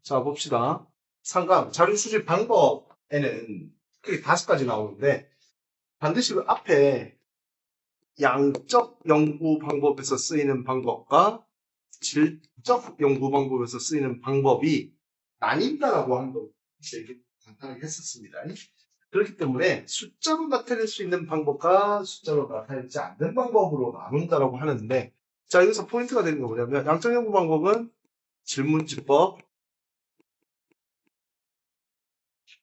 자, 봅시다. 상관, 자료 수집 방법에는 크게 5가지 나오는데, 반드시 그 앞에 양적 연구 방법에서 쓰이는 방법과 질적 연구 방법에서 쓰이는 방법이 나뉜다라고 하는 거 되게 간단하게 했었습니다. 그렇기 때문에 숫자로 나타낼 수 있는 방법과 숫자로 나타내지 않는 방법으로 나눈다라고 하는데, 자, 여기서 포인트가 되는 건 뭐냐면, 양적 연구 방법은 질문지법,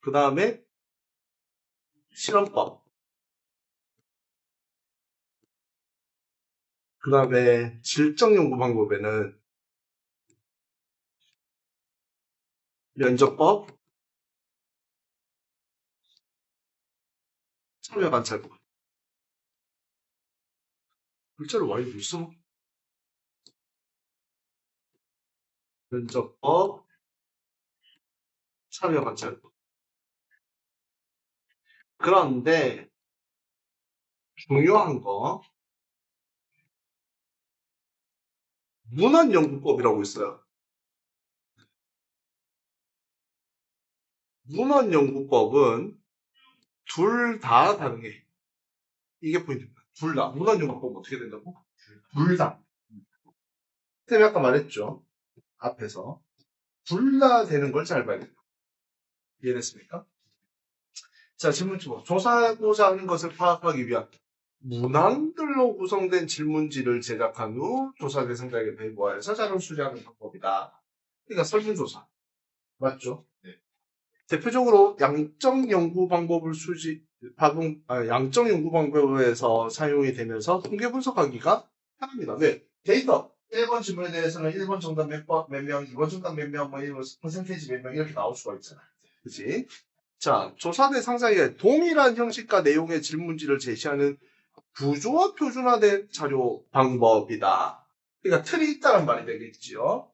그 다음에 실험법, 그 다음에 질적 연구 방법에는 면접법, 참여 관찰법. 글자로 많이 있어. 면접법, 참여 관찰법. 그런데 중요한 거 문헌연구법이라고 있어요. 문헌연구법은 둘 다 가능해. 이게 포인트입니다. 둘 다. 문헌연구법은 어떻게 된다고? 둘 다. 쌤이 아까 말했죠. 앞에서. 둘 다 되는 걸 잘 봐야 돼요. 이해됐습니까? 자, 질문지법. 조사하고자 하는 것을 파악하기 위한 문항들로 구성된 질문지를 제작한 후 조사 대상자에게 배부하여서 자료를 수집하는 방법이다. 그러니까 설문조사. 맞죠? 네. 대표적으로 양적 연구 방법을 양적 연구 방법에서 사용이 되면서 통계 분석하기가 편합니다. 왜? 데이터. 1번 질문에 대해서는 1번 정답 몇 명, 2번 정답 몇 명, 뭐 이런 퍼센테이지 몇 명 이렇게 나올 수가 있잖아요. 그치? 자, 조사 대상자에게 동일한 형식과 내용의 질문지를 제시하는 구조화 표준화된 자료 방법이다. 그러니까 틀이 있다는 말이 되겠지요.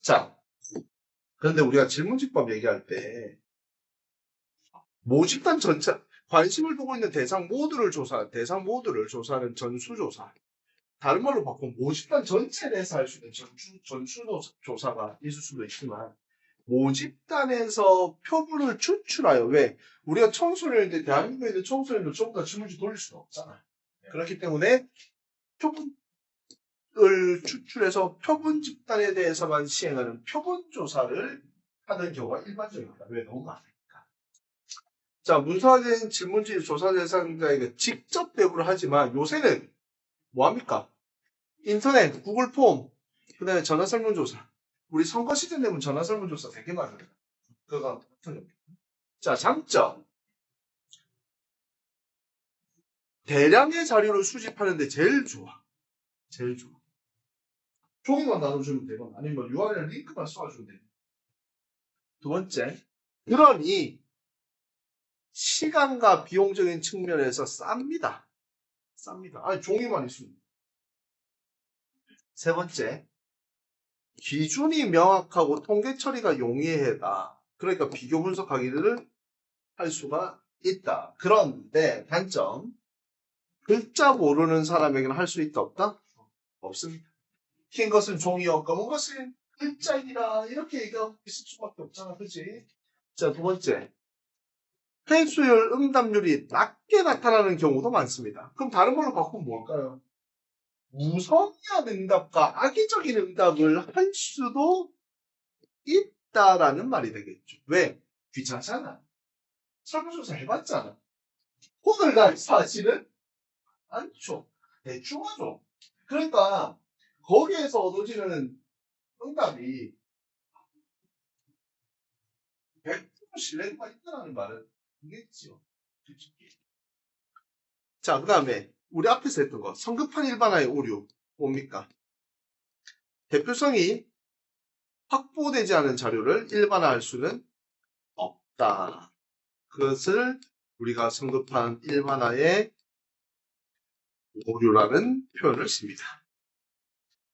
자, 그런데 우리가 질문지법 얘기할 때 모집단 전체 관심을 두고 있는 대상 모두를 조사하는 전수조사. 다른 말로 바꾸면 모집단 전체에 대해서 할 수 있는 전수조사가 있을 수도 있지만 모집단에서 표본을 추출하여 왜? 우리가 청소년인데 대한민국에 있는 청소년들 전부 다 질문지 돌릴 수는 없잖아요. 그렇기 때문에 표본을 추출해서 표본 집단에 대해서만 시행하는 표본 조사를 하는 경우가 일반적입니다. 왜? 너무 많으니까. 자, 문서화된 질문지 조사 대상자에게 직접 배부를 하지만 요새는 뭐합니까? 인터넷, 구글 폼, 그 다음에 전화 설문조사. 우리 선거 시즌 되면 전화 설문조사 되게 많아요. 그거가 같은 겁니다. 자, 장점. 대량의 자료를 수집하는데 제일 좋아. 제일 좋아. 종이만 나눠주면 되거나 아니면 URL 링크만 쏴주면 됩니다. 두 번째. 그러니 시간과 비용적인 측면에서 쌉니다. 쌉니다. 아니, 종이만 있으면. 세 번째. 기준이 명확하고 통계 처리가 용이하다. 그러니까 비교 분석하기를 할 수가 있다. 그런데 단점. 글자 모르는 사람에게는 할 수 있다 없다? 없습니다. 긴 것은 종이요, 검은 것은 글자이라 이렇게 얘기하고 있을 수밖에 없잖아. 그치? 자, 두 번째. 회수율, 응답률이 낮게 나타나는 경우도 많습니다. 그럼 다른 걸로 바꾸면 뭘까요? 무성의한 응답과 악의적인 응답을 할 수도 있다라는 말이 되겠죠. 왜? 귀찮잖아. 설문조사 해봤잖아. 오늘 날 사실은 않죠. 대충 하죠. 그러니까 거기에서 얻어지는 응답이 100% 신뢰도가 있다는 말은 아니겠지요. 자, 그 다음에 우리 앞에서 했던 거 성급한 일반화의 오류 뭡니까? 대표성이 확보되지 않은 자료를 일반화할 수는 없다. 그것을 우리가 성급한 일반화의 오류라는 표현을 씁니다.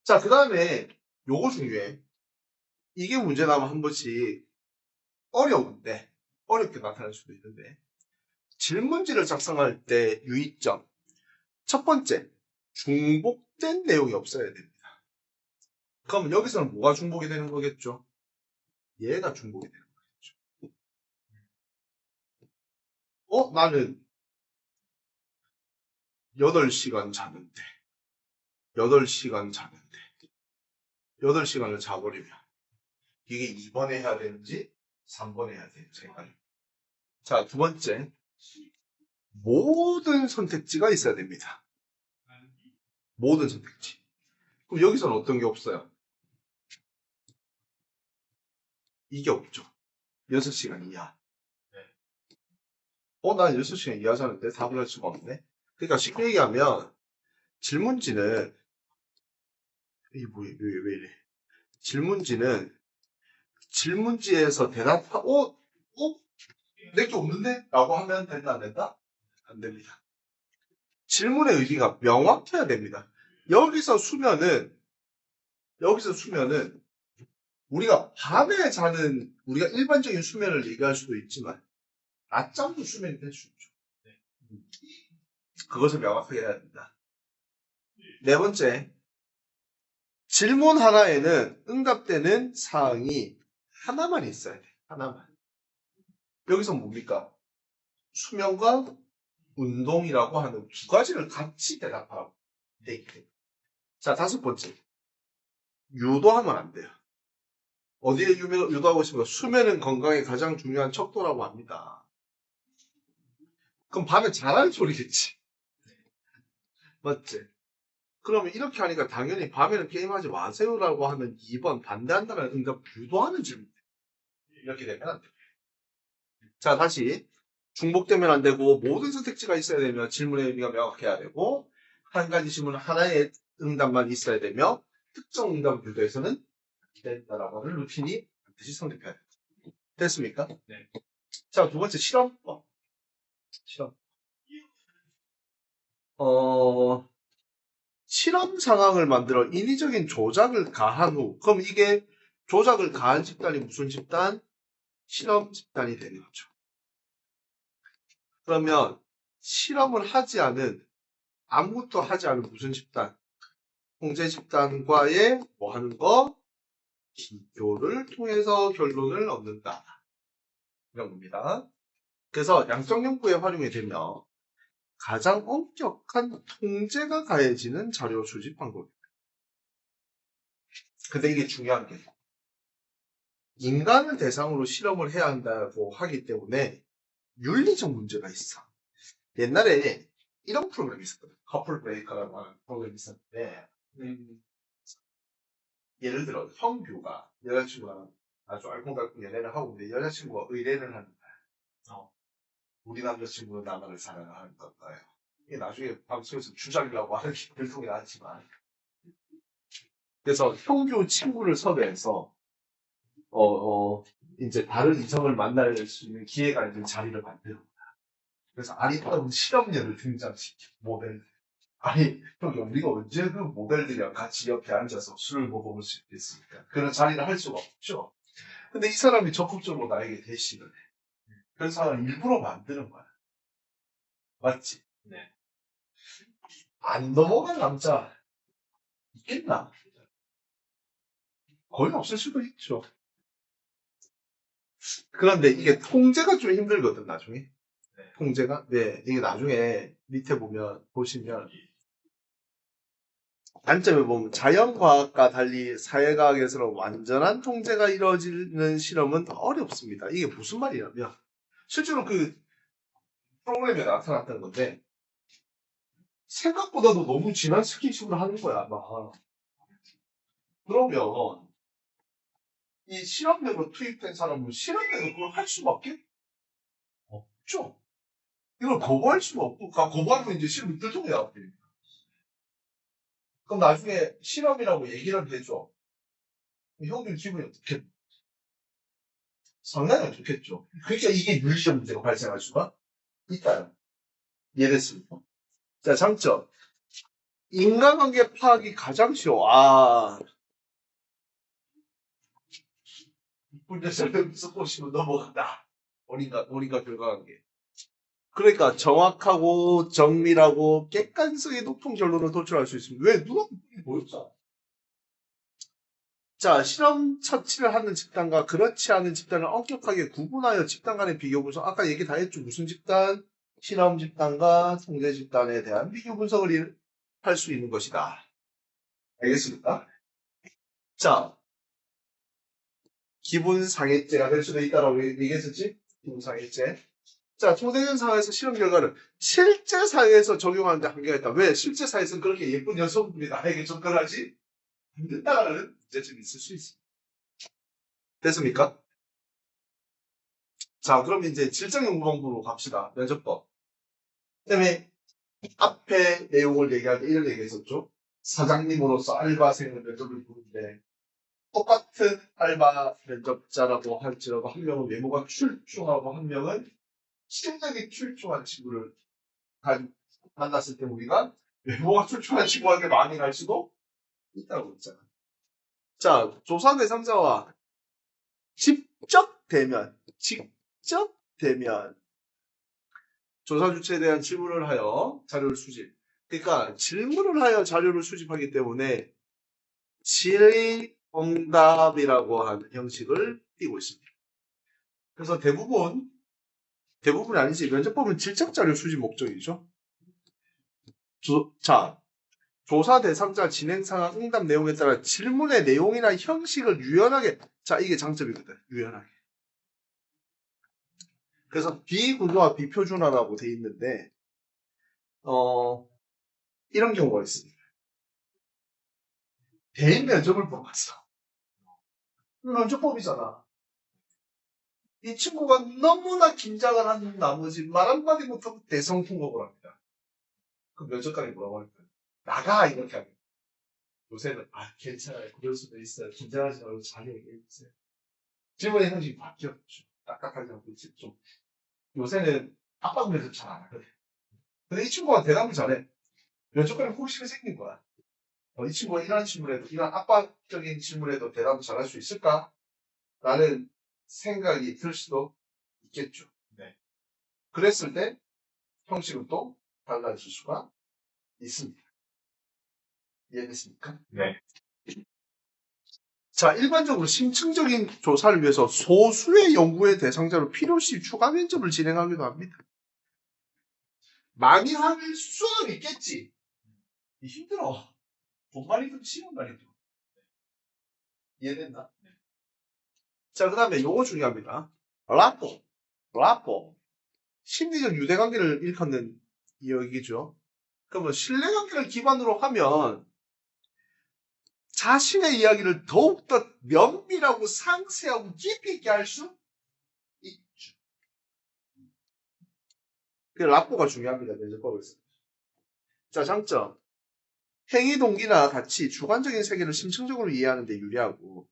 자, 그 다음에 요거 중요해. 이게 문제 나면 한 번씩 어려운데 어렵게 나타날 수도 있는데 질문지를 작성할 때 유의점. 첫 번째, 중복된 내용이 없어야 됩니다. 그럼 여기서는 뭐가 중복이 되는 거겠죠? 얘가 중복이 되는 거죠. 나는 8시간 자는데 8시간 자는데 8시간을 자버리면 이게 2번에 해야 되는지 3번에 해야 되는지 헷갈려요. 자, 두 번째, 모든 선택지가 있어야 됩니다. 모든 선택지. 그럼 여기서는 어떤 게 없어요? 이게 없죠. 6시간 이하. 난 6시간 이하 자는데 답을 할 수가 없네. 그러니까 쉽게 얘기하면 질문지는 이게 뭐야, 왜 이래? 질문지에서 내게 없는데? 라고 하면 된다, 안 된다? 안 됩니다. 질문의 의미가 명확해야 됩니다. 여기서 수면은 우리가 밤에 자는 우리가 일반적인 수면을 얘기할 수도 있지만 낮잠도 수면이 될 수 있죠. 그것을 명확하게 해야 됩니다. 네 번째, 질문 하나에는 응답되는 사항이 하나만 있어야 돼. 하나만. 여기서 뭡니까? 수면과 운동이라고 하는 두 가지를 같이 대답하고 돼 있기. 자, 다섯 번째. 유도하면 안 돼요. 어디에 유도하고 있습니까? 수면은 건강에 가장 중요한 척도라고 합니다. 그럼 밤에 잘하는 소리겠지. 맞지? 그러면 이렇게 하니까 당연히 밤에는 게임하지 마세요라고 하면 2번 반대한다는 응답 유도하는 질문. 이렇게 되면 안 돼요. 자, 다시. 중복되면 안 되고 모든 선택지가 있어야 되며 질문의 의미가 명확해야 되고 한 가지 질문 하나의 응답만 있어야 되며 특정 응답을 유도해서는 안 된다라고 하는 루틴이 반드시 성립해야 돼요. 됐습니까? 네. 자, 두 번째 실험법. 실험 상황을 만들어 인위적인 조작을 가한 후, 그럼 이게 조작을 가한 집단이 무슨 집단? 실험 집단이 되는 거죠. 그러면 실험을 하지 않은, 아무것도 하지 않은 무슨 집단? 통제 집단과의 뭐 하는 거? 비교를 통해서 결론을 얻는다. 이런 겁니다. 그래서 양적 연구에 활용이 되면 가장 엄격한 통제가 가해지는 자료 수집 방법입니다. 근데 이게 중요한 게 인간을 대상으로 실험을 해야 한다고 하기 때문에 윤리적 문제가 있어. 옛날에 이런 프로그램이 있었거든. 커플 브레이커라고 하는 프로그램이 있었는데 예를 들어 형규가 여자친구랑 아주 알콩달콩 연애를 하고 있는데 여자친구가 의뢰를 하는 거야. 우리 남자친구는 나만을 사랑하는 건가요? 이게 나중에 방송에서 주작이라고 하는 게 들통이 나왔지만 그래서 형규 친구를 섭외해서 이제 다른 이성을 만날 수 있는 기회가 있는 자리를 만들어. 그래서 아리따운 실험녀를 등장시켜, 모델. 아니, 그러니까 우리가 언제 그 모델들이랑 같이 옆에 앉아서 술을 먹어볼 수 있겠습니까? 그런 자리를 할 수가 없죠. 근데 이 사람이 적극적으로 나에게 대시를 해. 그래서 일부러 만드는 거야. 맞지? 네. 안 넘어간 남자 있겠나? 거의 없을 수도 있죠. 그런데 이게 통제가 좀 힘들거든, 나중에. 네. 통제가? 네. 이게 나중에 밑에 보시면, 단점을 보면 자연과학과 달리 사회과학에서는 완전한 통제가 이루어지는 실험은 어렵습니다. 이게 무슨 말이냐면, 실제로 그 프로그램에 나타났던 건데, 생각보다도 너무 진한 스킨십을 하는 거야, 아마. 그러면, 이 실험대로 투입된 사람은 실험대로 그걸 할 수밖에 없죠. 이걸 거부할 수가 없고, 거부하면 이제 실험이 들통이 나거든요. 그럼 나중에 실험이라고 얘기를 해줘. 형들 기분이 어떻게? 상당히 안 좋겠죠. 그러니까 이게 윤리적 문제가 발생할 수가 있다요. 이해됐습니까? 자, 장점. 인간관계 파악이 가장 쉬워. 문제 설명서 보시면 넘어간다. 원인과 결과관계. 그러니까 정확하고 정밀하고 객관성이 높은 결론을 도출할 수 있습니다. 왜? 누가 보였잖아. 자, 실험 처치를 하는 집단과 그렇지 않은 집단을 엄격하게 구분하여 집단 간의 비교 분석. 아까 얘기 다 했죠. 무슨 집단? 실험 집단과 통제 집단에 대한 비교 분석을 할 수 있는 것이다. 알겠습니까? 자, 기분 상해죄가 될 수도 있다라고 얘기했었지? 기분 상해죄. 자, 통제된 상황에서 실험 결과를 실제 사회에서 적용하는데 한계가 있다. 왜? 실제 사회에서는 그렇게 예쁜 여성분이 나에게 접근하지 않는다라는 문제점이 있을 수 있습니다. 됐습니까? 자, 그럼 이제 질적연구본부로 갑시다. 면접법. 그다음에 앞에 내용을 얘기할 때 이런 얘기 했었죠. 사장님으로서 알바생을 면접을 보는데 똑같은 알바 면접자라고 할지라도 한 명은 외모가 출중하고 한 명은 실력이 출중한 친구를 만났을 때 우리가 외모가 출중한 친구한테 많이 갈 수도 있다고 했잖아. 자, 조사 대상자와 직접 대면 조사 주체에 대한 질문을 하여 자료를 수집. 그러니까 질문을 하여 자료를 수집하기 때문에 질의응답이라고 하는 형식을 띠고 있습니다. 그래서 대부분이 아니지. 면접법은 질적 자료 수집 목적이죠. 자, 조사 대상자 진행 상황 응답 내용에 따라 질문의 내용이나 형식을 유연하게. 자, 이게 장점이거든. 유연하게. 그래서 비구조화 비표준화라고 돼 있는데 이런 경우가 있습니다. 대인 면접을 보러 갔어. 면접법이잖아. 이 친구가 너무나 긴장을 한 나머지 말 한마디 못하고 대성통곡을 합니다. 그 면접관이 뭐라고 할까요? 나가! 이렇게 합니다. 요새는 괜찮아요. 그럴 수도 있어요. 긴장하지 말고 잘 얘기해주세요. 질문의 형식이 바뀌었죠. 딱딱하지 않고 좀. 요새는 압박 면접 잘 안 하거든. 근데 이 친구가 대답을 잘해. 면접관이 호기심이 생긴 거야. 이 친구가 이런 질문에도, 이런 압박적인 질문에도 대답을 잘할 수 있을까? 라는 생각이 들 수도 있겠죠. 네. 그랬을 때 형식은 또 달라질 수가 있습니다. 이해됐습니까? 네. 자, 일반적으로 심층적인 조사를 위해서 소수의 연구의 대상자로 필요시 추가 면접을 진행하기도 합니다. 많이 할 수는 있겠지. 힘들어. 돈 많이 좀 쉬운 말이죠. 이해됐나? 네. 자, 그 다음에 요거 중요합니다. 라포. 심리적 유대관계를 일컫는 이야기죠. 그러면 신뢰관계를 기반으로 하면 자신의 이야기를 더욱더 면밀하고 상세하고 깊이 있게 할 수 있죠. 그 라포가 중요합니다. 면접법에서. 자, 장점. 행위 동기나 가치, 주관적인 세계를 심층적으로 이해하는 데 유리하고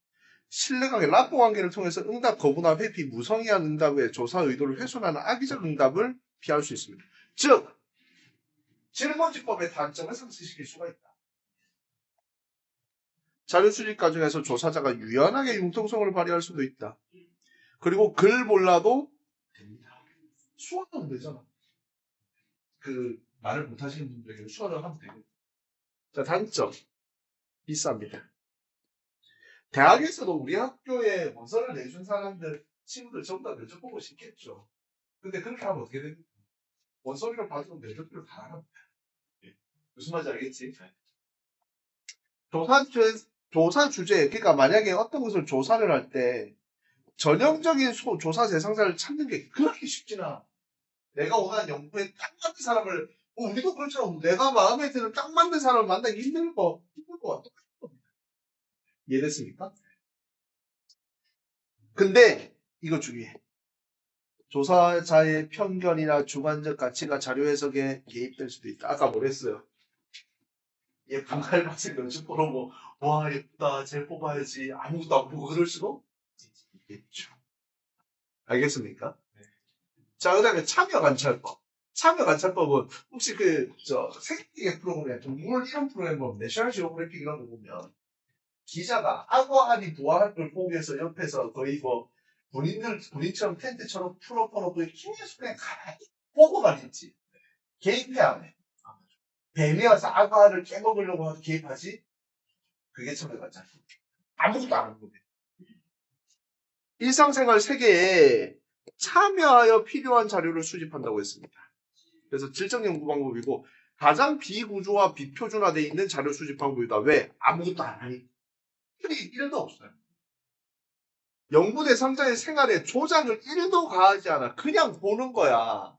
신뢰관계, 라포 관계를 통해서 응답 거부나 회피, 무성의한 응답의 조사 의도를 훼손하는 악의적 응답을 피할 수 있습니다. 즉, 질문지법의 단점을 상쇄시킬 수가 있다. 자료 수집 과정에서 조사자가 유연하게 융통성을 발휘할 수도 있다. 그리고 글 몰라도 됩니다. 수화는 되잖아. 말을 못하시는 분들에게는 수화를 하면 되거든요. 자, 단점. 비쌉니다. 대학에서도 우리 학교에 원서를 내준 사람들, 친구들 전부 다 면접 보고 싶겠죠. 근데 그렇게 하면 어떻게 됩니까? 원서를 받으면 면접비를 다 나갑니다. 무슨 말인지 알겠지? 조사 주제, 그러니까 만약에 어떤 것을 조사를 할 때 전형적인 조사 대상자를 찾는 게 그렇게 쉽지는 않아. 내가 원하는 연구에 딱 맞는 사람을, 우리도 그렇죠. 내가 마음에 드는 딱 맞는 사람을 만나기 힘들 거 똑같은 겁니다. 이해됐습니까? 근데 이거 중요해. 조사자의 편견이나 주관적 가치가 자료 해석에 개입될 수도 있다. 아까 뭐랬어요? 예쁜 칼밭을 면접 보러 뭐, 와, 예쁘다, 쟤 뽑아야지. 아무것도 안 보고 그럴 수도 있겠죠. 알겠습니까? 네. 자, 그 다음에 참여관찰법. 참여관찰법은 혹시 생태계 프로그램, 동물 이런 프로그램 보면 내셔널 지오그래픽 이런 거 보면 기자가 악어아니 부화할 보기 위해서 옆에서 거의 본인처럼 텐트처럼 풀어놓고 계속 그냥 가만히 보고만 했지. 개입해 안 해. 뱀이 와서 악어를 깨먹으려고 하도 개입하지? 그게 참여관찰법. 아무것도 안 하는 겁니다. 일상생활 세계에 참여하여 필요한 자료를 수집한다고 했습니다. 그래서 질적 연구 방법이고 가장 비구조화, 비표준화되어 있는 자료 수집 방법이다. 왜? 아무것도 안 하니. 틀이 1도 없어요. 연구 대상자의 생활에 조작을 1도 가하지 않아. 그냥 보는 거야.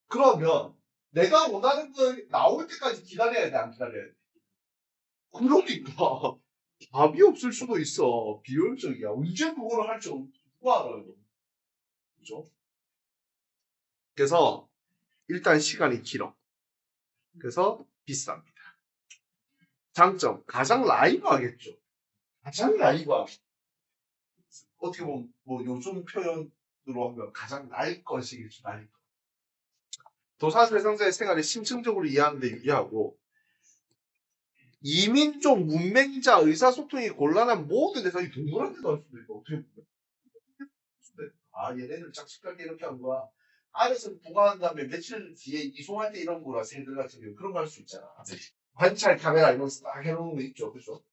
그러면 내가 원하는 거 나올 때까지 기다려야 돼, 안 기다려야 돼? 그러니까 답이 없을 수도 있어. 비효율적이야. 언제 그거를 할지 누가 알아요? 그죠? 그래서 일단 시간이 길어. 그래서 비쌉니다. 장점, 가장 라이브하겠죠. 가장 라이브하. 어떻게 보면 뭐 요즘 표현으로 하면 가장 나을 것이겠죠. 나을 것. 도산 대상자의 생활을 심층적으로 이해하는 데 유리하고 이민족, 문맹자, 의사소통이 곤란한 모든 대상이 동물한테도 할 수도 있고 어떻게 보면 아 얘네들 짝짓갈게 이렇게 한 거야. 안에서 보관한 다음에 며칠 뒤에 이송할 때 이런 거라 새들 같은 경우 그런 거 할 수 있잖아. 관찰 카메라 이런 거 딱 해놓은 거 있죠. 그죠?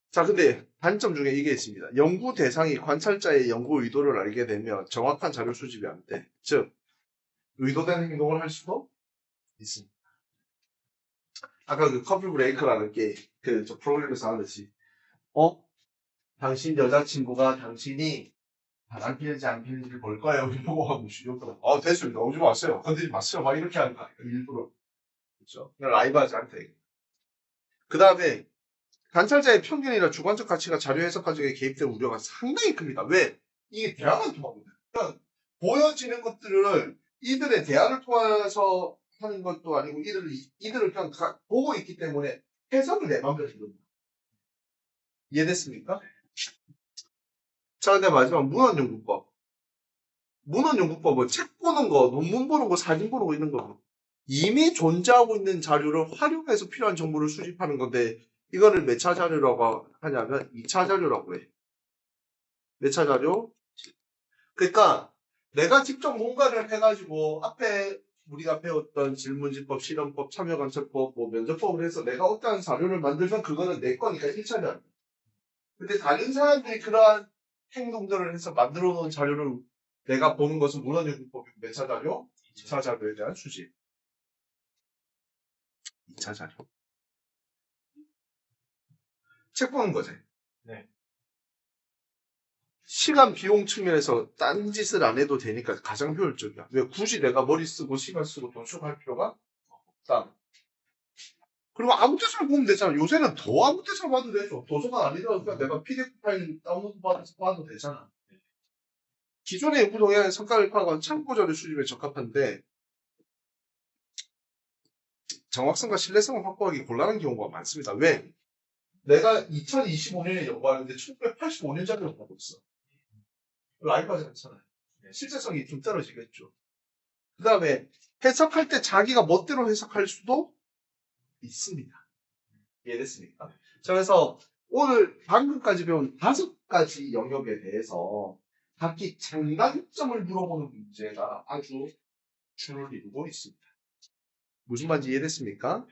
자, 근데 단점 중에 이게 있습니다. 연구 대상이 관찰자의 연구 의도를 알게 되면 정확한 자료 수집이 안 돼. 즉, 의도된 행동을 할 수도 있습니다. 아까 그 커플 브레이크라는 게, 저 프로그램에서 하듯이, 당신 여자친구가 당신이 바람 피는지 안 피는지를 볼 거예요. 이러고 하고, 됐습니다. 오지 마세요. 건드리지 마세요. 막 이렇게 하는 거야. 일부러. 그렇죠. 라이브하지 않다. 그 다음에, 관찰자의 편견이나 주관적 가치가 자료 해석 과정에 개입될 우려가 상당히 큽니다. 왜? 이게 대화만 통합니다. 그러니까 보여지는 것들을 이들의 대화를 통해서 하는 것도 아니고 이들을 그냥 보고 있기 때문에 해석을 내 맘대로 해줍니다. 이해됐습니까? 자, 근데 마지막 문헌연구법. 문헌연구법은 책 보는 거, 논문 보는 거, 사진 보는 거 있는 거 이미 존재하고 있는 자료를 활용해서 필요한 정보를 수집하는 건데 이거를 몇 차 자료라고 하냐면 2차 자료라고 해. 몇 차 자료? 그러니까 내가 직접 뭔가를 해가지고 앞에 우리가 배웠던 질문지법, 실험법, 참여관찰법, 뭐 면접법을 해서 내가 어떠한 자료를 만들면 그거는 내 거니까 1차 자료. 근데 다른 사람들이 그러한 행동들을 해서 만들어 놓은 자료를 내가 보는 것은 문헌연구법이고 몇 차 자료? 2차 자료에 대한 수집. 2차 자료. 책 보는 거지. 네. 시간 비용 측면에서 딴 짓을 안 해도 되니까 가장 효율적이야. 왜 굳이 내가 머리 쓰고 시간 쓰고 돈 쓰고 할 필요가 없다. 그리고 아무 데서나 보면 되잖아. 요새는 더 아무 데서나 봐도 되죠. 도서관 아니더라도 그냥 내가 PDF 파일 다운로드 받아서 봐도 되잖아. 기존의 연구 동향의 성과를 파악한 참고 자료 수집에 적합한데 정확성과 신뢰성을 확보하기 곤란한 경우가 많습니다. 왜? 내가 2025년에 연구하는데 1985년짜리를 보고 있어. 라이브하지 않잖아요. 실제성이 좀 떨어지겠죠. 그 다음에 해석할 때 자기가 멋대로 해석할 수도 있습니다. 이해됐습니까? 자, 그래서 오늘 방금까지 배운 5가지 영역에 대해서 각기 장단점을 물어보는 문제가 아주 주를 이루고 있습니다. 무슨 말인지 이해됐습니까?